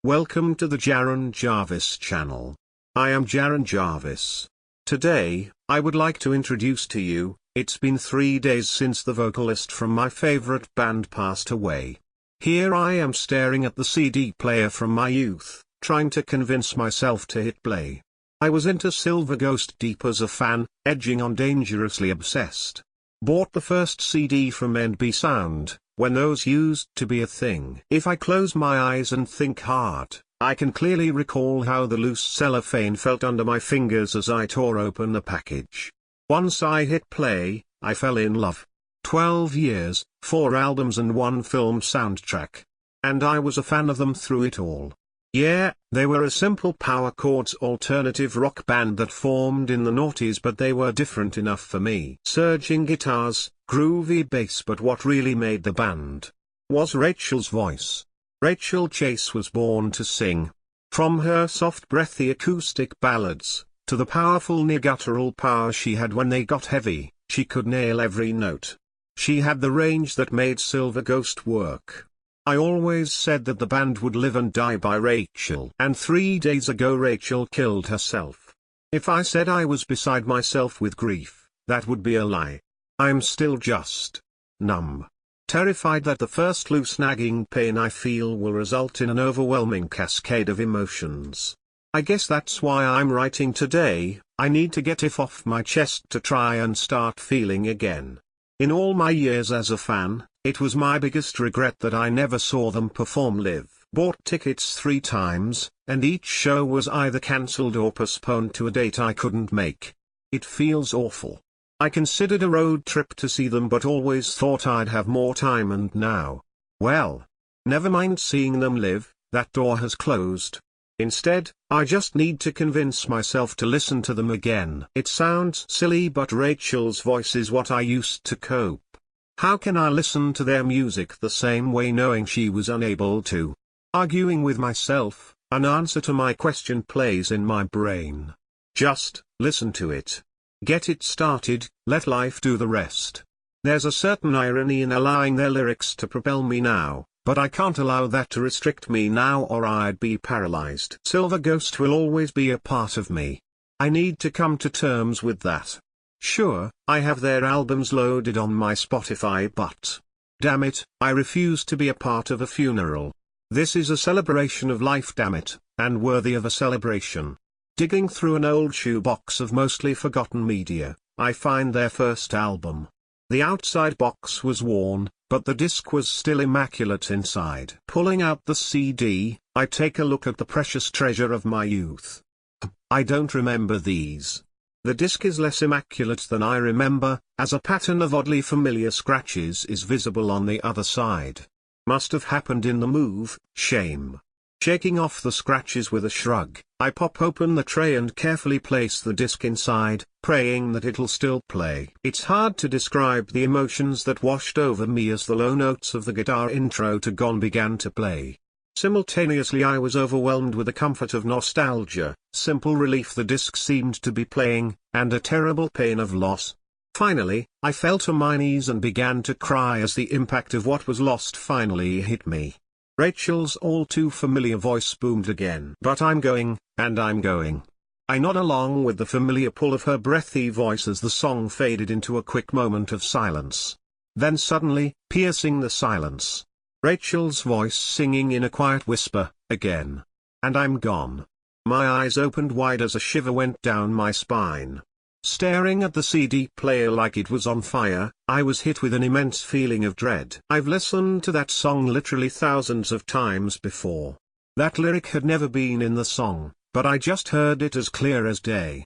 Welcome to the Jaron Jarvis channel. I am Jaron Jarvis. Today, I would like to introduce to you, it's been 3 days since the vocalist from my favorite band passed away. Here I am staring at the CD player from my youth, trying to convince myself to hit play. I was into Silver Ghost deep as a fan, edging on dangerously obsessed. Bought the first CD from NB Sound, when those used to be a thing. If I close my eyes and think hard, I can clearly recall how the loose cellophane felt under my fingers as I tore open the package. Once I hit play, I fell in love. 12 years, 4 albums and 1 film soundtrack. And I was a fan of them through it all. Yeah, they were a simple power chords alternative rock band that formed in the noughties, but they were different enough for me. Surging guitars, groovy bass, but what really made the band was Rachel's voice. Rachel Chase was born to sing. From her soft breathy acoustic ballads, to the powerful near-guttural power she had when they got heavy, she could nail every note. She had the range that made Silver Ghost work. I always said that the band would live and die by Rachel, and 3 days ago Rachel killed herself. If I said I was beside myself with grief, that would be a lie. I'm still just numb. Terrified that the first loose nagging pain I feel will result in an overwhelming cascade of emotions. I guess that's why I'm writing today. I need to get it off my chest to try and start feeling again. In all my years as a fan, it was my biggest regret that I never saw them perform live. Bought tickets 3 times, and each show was either cancelled or postponed to a date I couldn't make. It feels awful. I considered a road trip to see them, but always thought I'd have more time, and now, well, never mind seeing them live, that door has closed. Instead, I just need to convince myself to listen to them again. It sounds silly, but Rachel's voice is what I used to cope. How can I listen to their music the same way knowing she was unable to? Arguing with myself, an answer to my question plays in my brain. Just listen to it. Get it started, let life do the rest. There's a certain irony in allowing their lyrics to propel me now, but I can't allow that to restrict me now, or I'd be paralyzed. Silver Ghost will always be a part of me. I need to come to terms with that. Sure, I have their albums loaded on my Spotify, but damn it, I refuse to be a part of a funeral. This is a celebration of life, damn it, and worthy of a celebration. Digging through an old shoebox of mostly forgotten media, I find their first album. The outside box was worn, but the disc was still immaculate inside. Pulling out the CD, I take a look at the precious treasure of my youth. I don't remember these. The disc is less immaculate than I remember, as a pattern of oddly familiar scratches is visible on the other side. Must have happened in the move, shame. Shaking off the scratches with a shrug, I pop open the tray and carefully place the disc inside, praying that it'll still play. It's hard to describe the emotions that washed over me as the low notes of the guitar intro to Gone began to play. Simultaneously I was overwhelmed with the comfort of nostalgia, simple relief the disc seemed to be playing, and a terrible pain of loss. Finally, I fell to my knees and began to cry as the impact of what was lost finally hit me. Rachel's all too familiar voice boomed again. But I'm going, and I'm going. I nod along with the familiar pull of her breathy voice as the song faded into a quick moment of silence. Then suddenly, piercing the silence, Rachel's voice singing in a quiet whisper, again. And I'm gone. My eyes opened wide as a shiver went down my spine. Staring at the CD player like it was on fire, I was hit with an immense feeling of dread. I've listened to that song literally thousands of times before. That lyric had never been in the song, but I just heard it as clear as day.